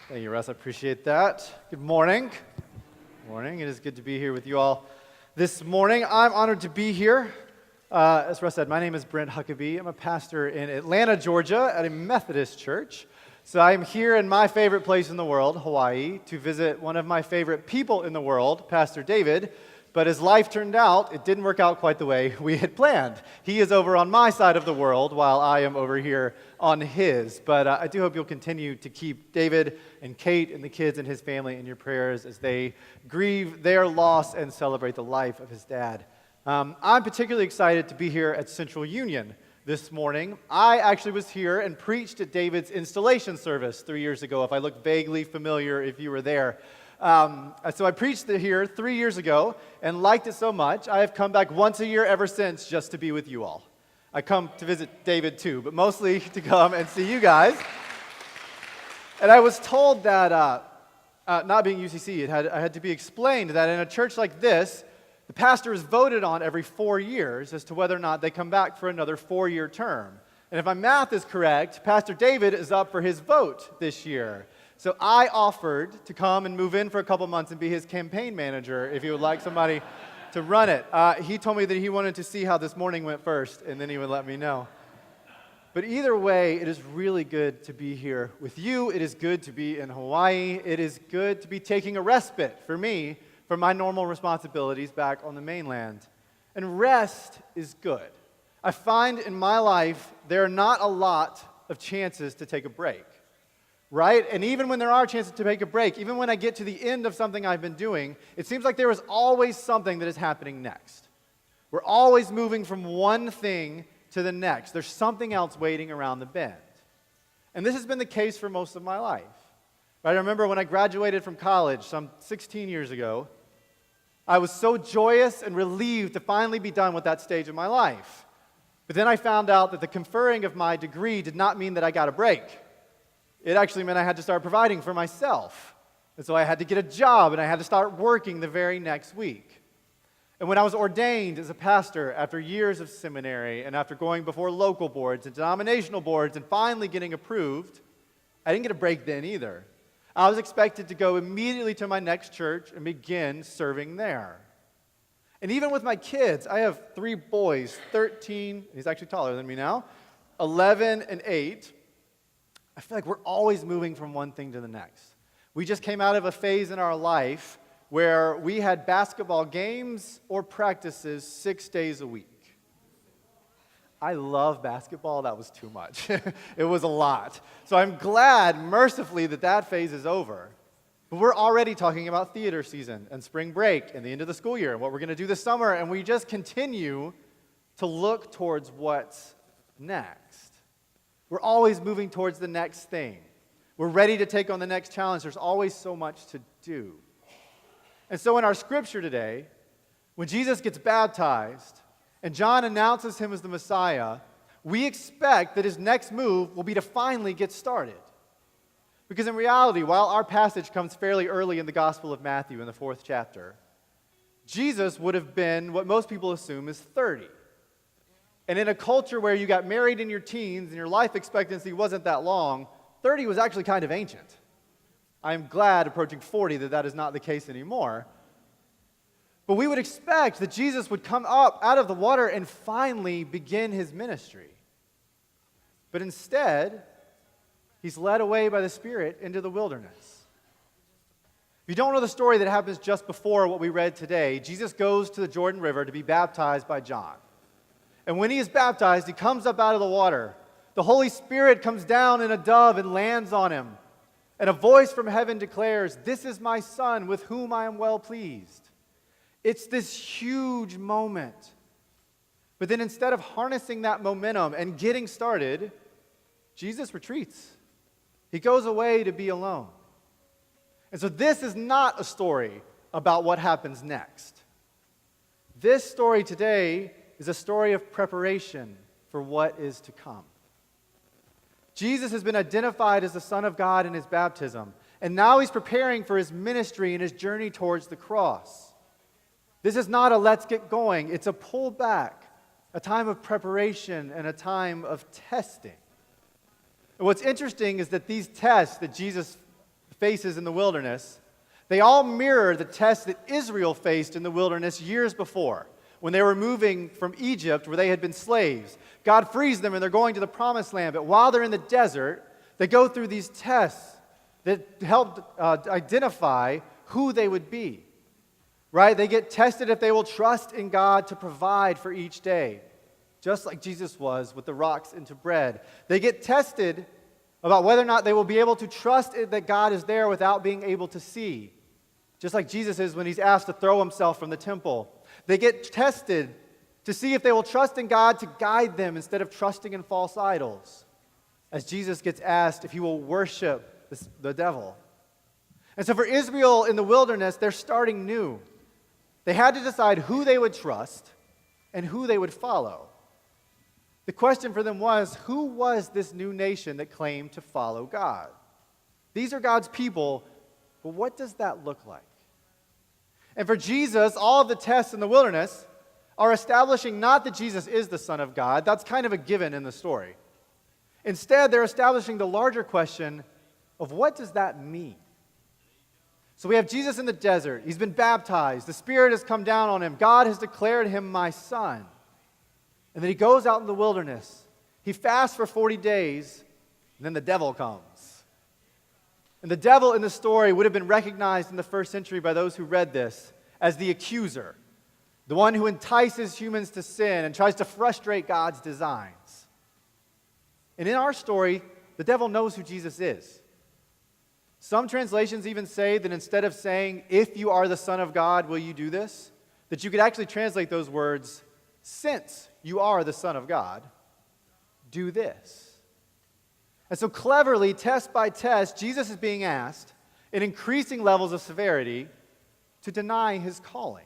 Thank you, Russ. I appreciate that. Good morning. Morning. It is good to be here with you all this morning. I'm honored to be here. As Russ said, my name is Brent Huckabee. I'm a pastor in Atlanta, Georgia, at a Methodist church. So I'm here in my favorite place in the world, Hawaii, to visit one of my favorite people in the world, Pastor David. But as life turned out, it didn't work out quite the way we had planned. He is over on my side of the world while I am over here on his. But I do hope you'll continue to keep David and Kate and the kids and his family in your prayers as they grieve their loss and celebrate the life of his dad. I'm particularly excited to be here at Central Union this morning. I actually was here and preached at David's installation service 3 years ago, if I look vaguely familiar if you were there. So I preached here 3 years ago and liked it so much, I have come back once a year ever since just to be with you all. I come to visit David too, but mostly to come and see you guys. And I was told that, not being UCC, I had to be explained that in a church like this, the pastor is voted on every 4 years as to whether or not they come back for another 4-year term. And if my math is correct, Pastor David is up for his vote this year. So I offered to come and move in for a couple months and be his campaign manager if he would like somebody to run it. He told me that he wanted to see how this morning went first, and then he would let me know. But either way, it is really good to be here with you. It is good to be in Hawaii. It is good to be taking a respite for me from my normal responsibilities back on the mainland. And rest is good. I find in my life there are not a lot of chances to take a break. Right? And even when there are chances to take a break, even when I get to the end of something I've been doing, it seems like there is always something that is happening next. We're always moving from one thing to the next. There's something else waiting around the bend. And this has been the case for most of my life. Right? I remember when I graduated from college some 16 years ago, I was so joyous and relieved to finally be done with that stage of my life. But then I found out that the conferring of my degree did not mean that I got a break. It actually meant I had to start providing for myself. And so I had to get a job, and I had to start working the very next week. And when I was ordained as a pastor after years of seminary and after going before local boards and denominational boards and finally getting approved, I didn't get a break then either. I was expected to go immediately to my next church and begin serving there. And even with my kids, I have 3 boys, 13, he's actually taller than me now, 11 and 8. I feel like we're always moving from one thing to the next. We just came out of a phase in our life where we had basketball games or practices 6 days a week. I love basketball. That was too much. It was a lot. So I'm glad, mercifully, that phase is over. But we're already talking about theater season and spring break and the end of the school year and what we're going to do this summer, and we just continue to look towards what's next. We're always moving towards the next thing. We're ready to take on the next challenge. There's always so much to do. And so in our scripture today, when Jesus gets baptized and John announces him as the Messiah, we expect that his next move will be to finally get started. Because in reality, while our passage comes fairly early in the Gospel of Matthew in the 4th chapter, Jesus would have been what most people assume is 30. And in a culture where you got married in your teens and your life expectancy wasn't that long, 30 was actually kind of ancient. I'm glad approaching 40 that is not the case anymore. But we would expect that Jesus would come up out of the water and finally begin his ministry. But instead, he's led away by the Spirit into the wilderness. If you don't know the story that happens just before what we read today, Jesus goes to the Jordan River to be baptized by John. And when he is baptized, he comes up out of the water. The Holy Spirit comes down in a dove and lands on him. And a voice from heaven declares, "This is my Son, with whom I am well pleased." It's this huge moment. But then instead of harnessing that momentum and getting started, Jesus retreats. He goes away to be alone. And so this is not a story about what happens next. This story today is a story of preparation for what is to come. Jesus has been identified as the Son of God in his baptism, and now he's preparing for his ministry and his journey towards the cross. This is not a let's get going, it's a pull back, a time of preparation and a time of testing. And what's interesting is that these tests that Jesus faces in the wilderness, they all mirror the tests that Israel faced in the wilderness years before, when they were moving from Egypt, where they had been slaves. God frees them, and they're going to the promised land. But while they're in the desert, they go through these tests that help identify who they would be. Right? They get tested if they will trust in God to provide for each day, just like Jesus was with the rocks into bread. They get tested about whether or not they will be able to trust that God is there without being able to see, just like Jesus is when he's asked to throw himself from the temple. They get tested to see if they will trust in God to guide them instead of trusting in false idols, as Jesus gets asked if he will worship the devil. And so for Israel in the wilderness, they're starting new. They had to decide who they would trust and who they would follow. The question for them was, who was this new nation that claimed to follow God? These are God's people, but what does that look like? And for Jesus, all of the tests in the wilderness are establishing not that Jesus is the Son of God. That's kind of a given in the story. Instead, they're establishing the larger question of what does that mean? So we have Jesus in the desert. He's been baptized. The Spirit has come down on him. God has declared him my son. And then he goes out in the wilderness. He fasts for 40 days, and then the devil comes. And the devil in the story would have been recognized in the first century by those who read this as the accuser, the one who entices humans to sin and tries to frustrate God's designs. And in our story, the devil knows who Jesus is. Some translations even say that instead of saying, if you are the Son of God, will you do this? That you could actually translate those words, since you are the Son of God, do this. And so cleverly, test by test, Jesus is being asked, in increasing levels of severity, to deny his calling.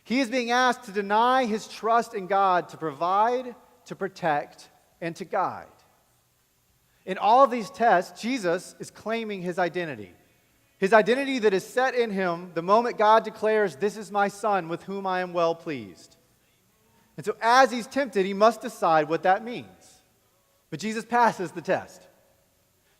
He is being asked to deny his trust in God to provide, to protect, and to guide. In all of these tests, Jesus is claiming his identity that is set in him the moment God declares, this is my son with whom I am well pleased. And so as he's tempted, he must decide what that means. But Jesus passes the test.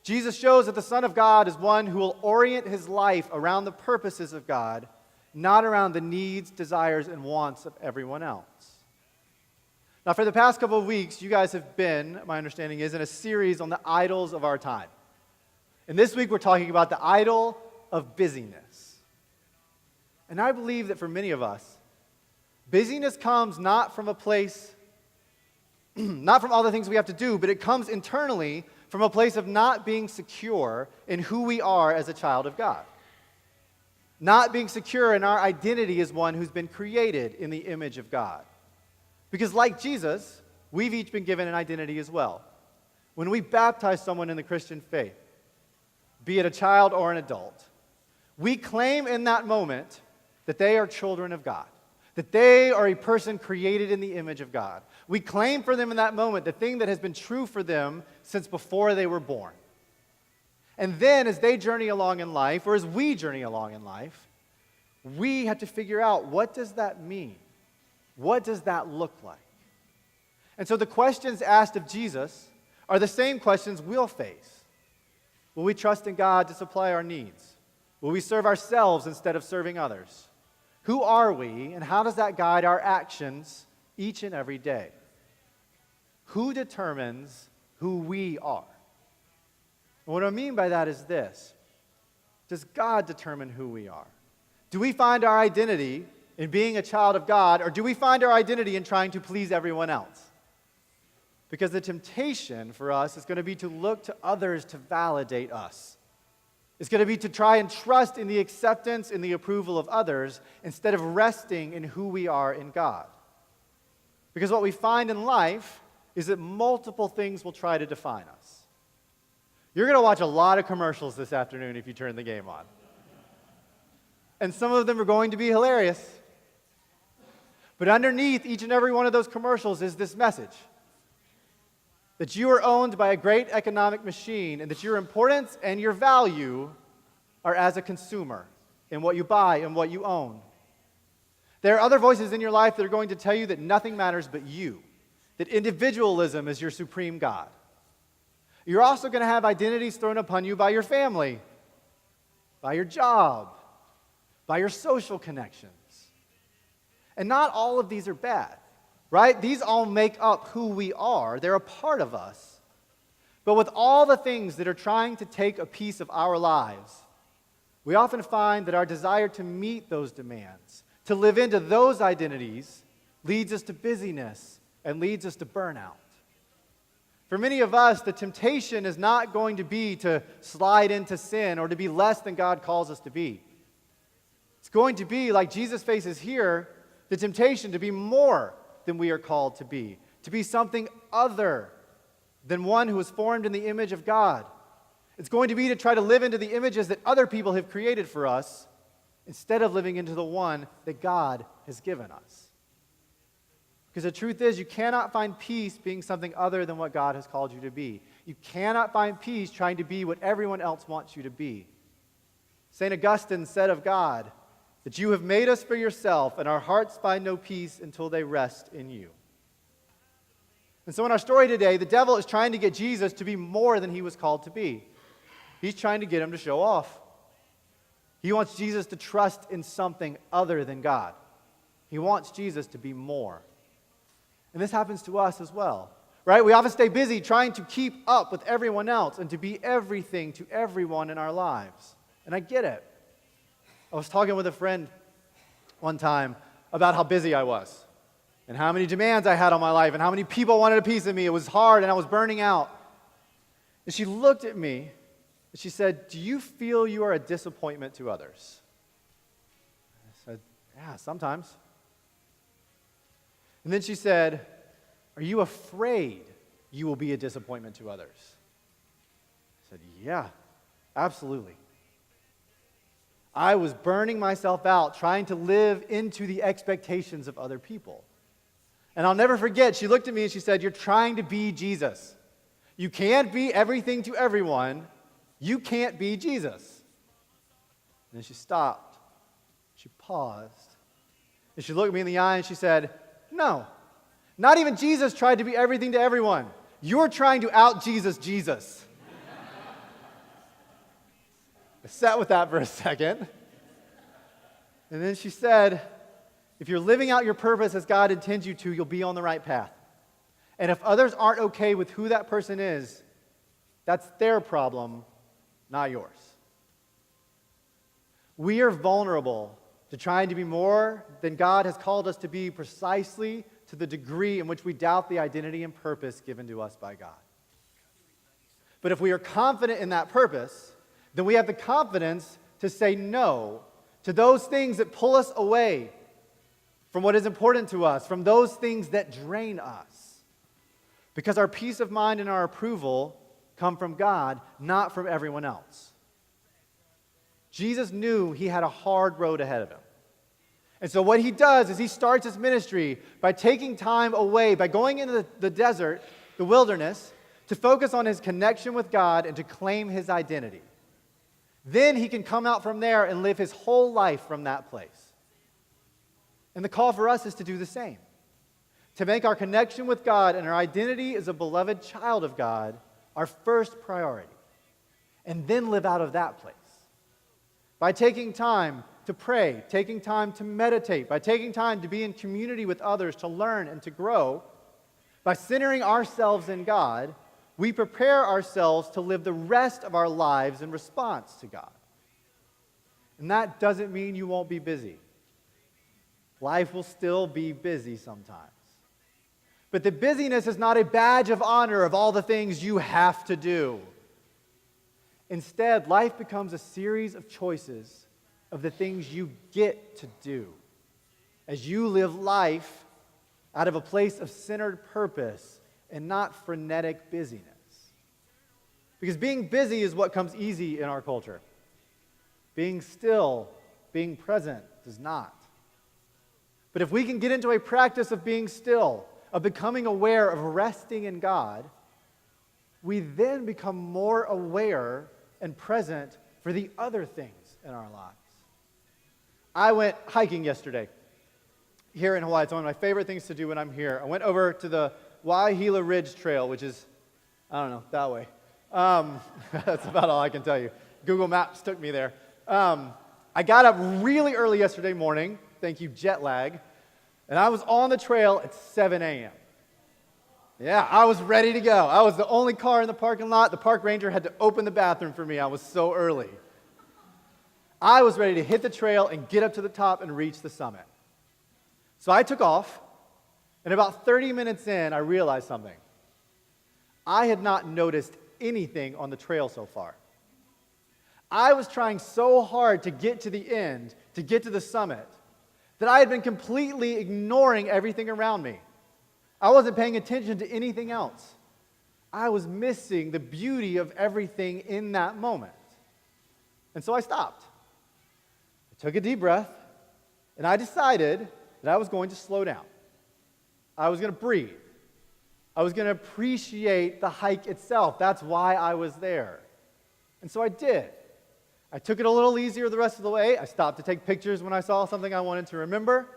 Jesus shows that the Son of God is one who will orient his life around the purposes of God, not around the needs, desires, and wants of everyone else. Now, for the past couple of weeks, you guys have been, my understanding is, in a series on the idols of our time. And this week, we're talking about the idol of busyness. And I believe that for many of us, busyness comes not from a place, not from all the things we have to do, but it comes internally from a place of not being secure in who we are as a child of God. Not being secure in our identity as one who's been created in the image of God. Because like Jesus, we've each been given an identity as well. When we baptize someone in the Christian faith, be it a child or an adult, we claim in that moment that they are children of God, that they are a person created in the image of God. We claim for them in that moment the thing that has been true for them since before they were born. And then as they journey along in life, or as we journey along in life, we have to figure out, what does that mean? What does that look like? And so the questions asked of Jesus are the same questions we'll face. Will we trust in God to supply our needs? Will we serve ourselves instead of serving others? Who are we, and how does that guide our actions each and every day? Who determines who we are? And what I mean by that is this. Does God determine who we are? Do we find our identity in being a child of God, or do we find our identity in trying to please everyone else? Because the temptation for us is going to be to look to others to validate us. It's going to be to try and trust in the acceptance and the approval of others instead of resting in who we are in God. Because what we find in life is that multiple things will try to define us. You're going to watch a lot of commercials this afternoon if you turn the game on. And some of them are going to be hilarious. But underneath each and every one of those commercials is this message. That you are owned by a great economic machine and that your importance and your value are as a consumer in what you buy and what you own. There are other voices in your life that are going to tell you that nothing matters but you, that individualism is your supreme God. You're also going to have identities thrown upon you by your family, by your job, by your social connections. And not all of these are bad, right? These all make up who we are. They're a part of us. But with all the things that are trying to take a piece of our lives, we often find that our desire to meet those demands, to live into those identities, leads us to busyness and leads us to burnout. For many of us, the temptation is not going to be to slide into sin or to be less than God calls us to be. It's going to be, like Jesus faces here, the temptation to be more than we are called to be something other than one who is formed in the image of God. It's going to be to try to live into the images that other people have created for us instead of living into the one that God has given us. Because the truth is, you cannot find peace being something other than what God has called you to be. You cannot find peace trying to be what everyone else wants you to be. St. Augustine said of God, that you have made us for yourself, and our hearts find no peace until they rest in you. And so in our story today, the devil is trying to get Jesus to be more than he was called to be. He's trying to get him to show off. He wants Jesus to trust in something other than God. He wants Jesus to be more. And this happens to us as well, right? We often stay busy trying to keep up with everyone else and to be everything to everyone in our lives. And I get it. I was talking with a friend one time about how busy I was and how many demands I had on my life and how many people wanted a piece of me. It was hard and I was burning out. And she looked at me and she said, "Do you feel you are a disappointment to others?" I said, "Yeah, sometimes." And then she said, "Are you afraid you will be a disappointment to others?" I said, "Yeah, absolutely." I was burning myself out trying to live into the expectations of other people. And I'll never forget, she looked at me and she said, "You're trying to be Jesus. You can't be everything to everyone. You can't be Jesus." And then she stopped. She paused. And she looked me in the eye and she said, "No, not even Jesus tried to be everything to everyone. You're trying to out-Jesus Jesus." I sat with that for a second. And then she said, "If you're living out your purpose as God intends you to, you'll be on the right path. And if others aren't okay with who that person is, that's their problem, not yours." We are vulnerable to trying to be more than God has called us to be precisely to the degree in which we doubt the identity and purpose given to us by God. But if we are confident in that purpose, then we have the confidence to say no to those things that pull us away from what is important to us, from those things that drain us. Because our peace of mind and our approval come from God, not from everyone else. Jesus knew he had a hard road ahead of him. And so what he does is he starts his ministry by taking time away, by going into the desert, the wilderness, to focus on his connection with God and to claim his identity. Then he can come out from there and live his whole life from that place. And the call for us is to do the same. To make our connection with God and our identity as a beloved child of God our first priority. And then live out of that place. By taking time to pray, taking time to meditate, by taking time to be in community with others, to learn and to grow, by centering ourselves in God, we prepare ourselves to live the rest of our lives in response to God. And that doesn't mean you won't be busy. Life will still be busy sometimes. But the busyness is not a badge of honor of all the things you have to do. Instead, life becomes a series of choices of the things you get to do as you live life out of a place of centered purpose and not frenetic busyness. Because being busy is what comes easy in our culture. Being still, being present does not. But if we can get into a practice of being still, of becoming aware, of resting in God, we then become more aware and present for the other things in our lives. I went hiking yesterday here in Hawaii. It's one of my favorite things to do when I'm here. I went over to the Waihila Ridge Trail, which is, I don't know, that way. That's about all I can tell you. Google Maps took me there. I got up really early yesterday morning, thank you, jet lag, and I was on the trail at 7 a.m. Yeah, I was ready to go. I was the only car in the parking lot. The park ranger had to open the bathroom for me. I was so early. I was ready to hit the trail and get up to the top and reach the summit. So I took off, and about 30 minutes in, I realized something. I had not noticed anything on the trail so far. I was trying so hard to get to the end, to get to the summit, that I had been completely ignoring everything around me. I wasn't paying attention to anything else. I was missing the beauty of everything in that moment. And so I stopped. I took a deep breath, and I decided that I was going to slow down. I was going to breathe. I was going to appreciate the hike itself. That's why I was there. And so I did. I took it a little easier the rest of the way. I stopped to take pictures when I saw something I wanted to remember.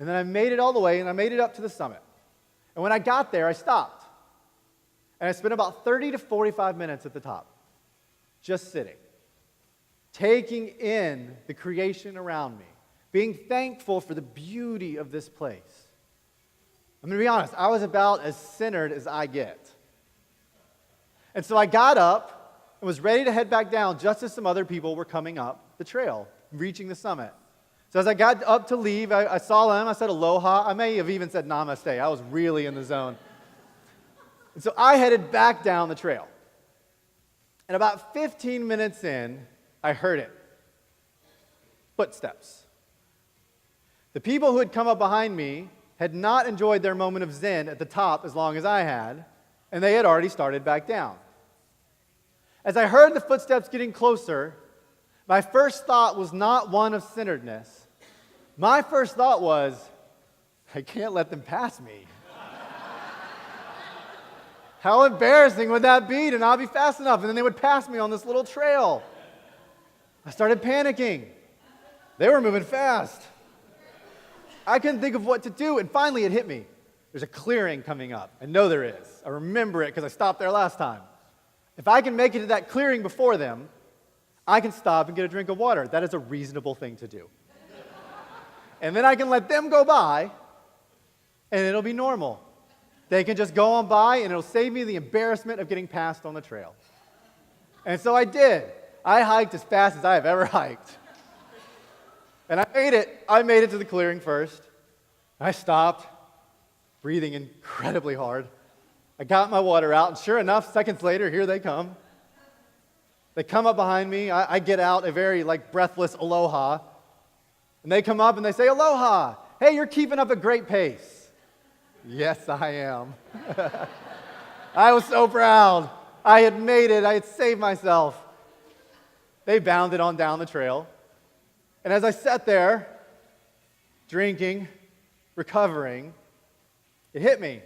And then I made it all the way, and I made it up to the summit. And when I got there, I stopped. And I spent about 30 to 45 minutes at the top, just sitting, taking in the creation around me, being thankful for the beauty of this place. I'm going to be honest, I was about as centered as I get. And so I got up and was ready to head back down just as some other people were coming up the trail, reaching the summit. So as I got up to leave, I saw them, I said aloha. I may have even said namaste. I was really in the zone. And so I headed back down the trail. And about 15 minutes in, I heard it. Footsteps. The people who had come up behind me had not enjoyed their moment of zen at the top as long as I had, and they had already started back down. As I heard the footsteps getting closer, my first thought was not one of centeredness. My first thought was, I can't let them pass me. How embarrassing would that be to not be fast enough, and then they would pass me on this little trail. I started panicking. They were moving fast. I couldn't think of what to do, and finally it hit me. There's a clearing coming up. I know there is. I remember it because I stopped there last time. If I can make it to that clearing before them, I can stop and get a drink of water. That is a reasonable thing to do. And then I can let them go by, and it'll be normal. They can just go on by, and it'll save me the embarrassment of getting passed on the trail. And so I did. I hiked as fast as I have ever hiked. And I made it. I made it to the clearing first. I stopped, breathing incredibly hard. I got my water out, and sure enough, seconds later, here they come. They come up behind me. I get out a very breathless aloha. And they come up and they say, aloha. Hey, you're keeping up a great pace. Yes, I am. I was so proud. I had made it. I had saved myself. They bounded on down the trail. And as I sat there, drinking, recovering, it hit me.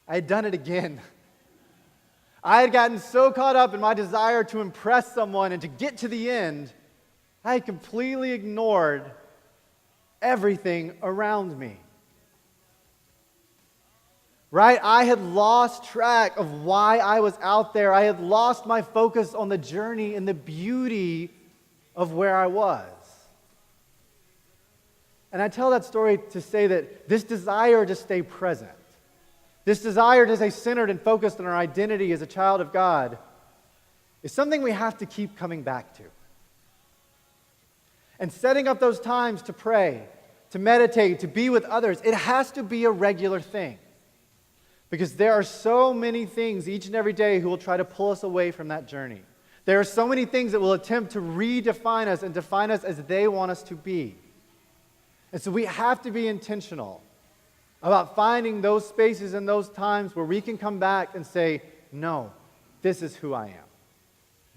I had done it again. I had gotten so caught up in my desire to impress someone and to get to the end, I had completely ignored everything around me. Right? I had lost track of why I was out there. I had lost my focus on the journey and the beauty of where I was. And I tell that story to say that this desire to stay present, this desire to stay centered and focused on our identity as a child of God, is something we have to keep coming back to. And setting up those times to pray, to meditate, to be with others, it has to be a regular thing. Because there are so many things each and every day who will try to pull us away from that journey. There are so many things that will attempt to redefine us and define us as they want us to be. And so we have to be intentional about finding those spaces and those times where we can come back and say, no, this is who I am.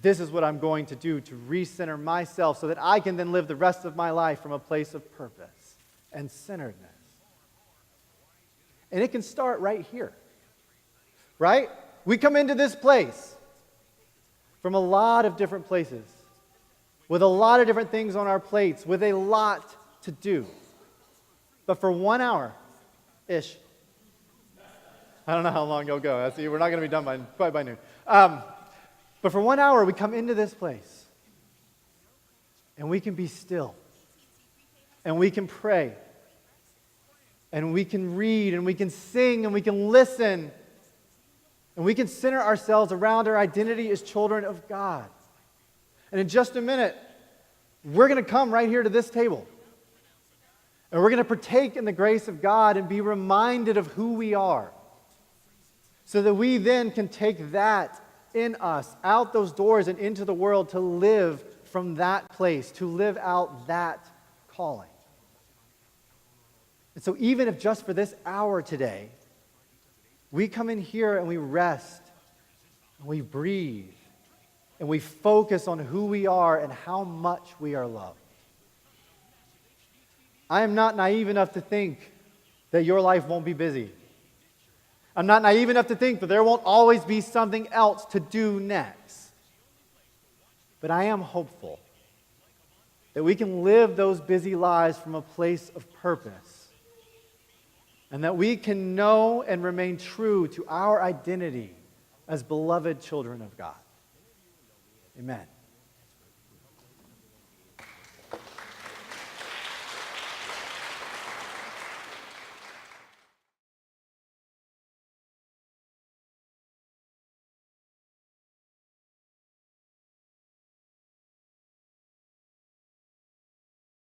This is what I'm going to do to recenter myself so that I can then live the rest of my life from a place of purpose and centeredness. And it can start right here, right? We come into this place from a lot of different places, with a lot of different things on our plates, with a lot to do. But for 1 hour-ish, I don't know how long you'll go. We're not going to be done quite by noon. But for 1 hour, we come into this place. and we can be still, and we can pray, and we can read, and we can sing, and we can listen, and we can center ourselves around our identity as children of God. And in just a minute, we're going to come right here to this table. And we're going to partake in the grace of God and be reminded of who we are. So that we then can take that in us, out those doors and into the world to live from that place, to live out that calling. And so even if just for this hour today, we come in here and we rest, and we breathe, and we focus on who we are and how much we are loved. I am not naive enough to think that your life won't be busy. I'm not naive enough to think that there won't always be something else to do next. But I am hopeful that we can live those busy lives from a place of purpose, and that we can know and remain true to our identity as beloved children of God. Amen.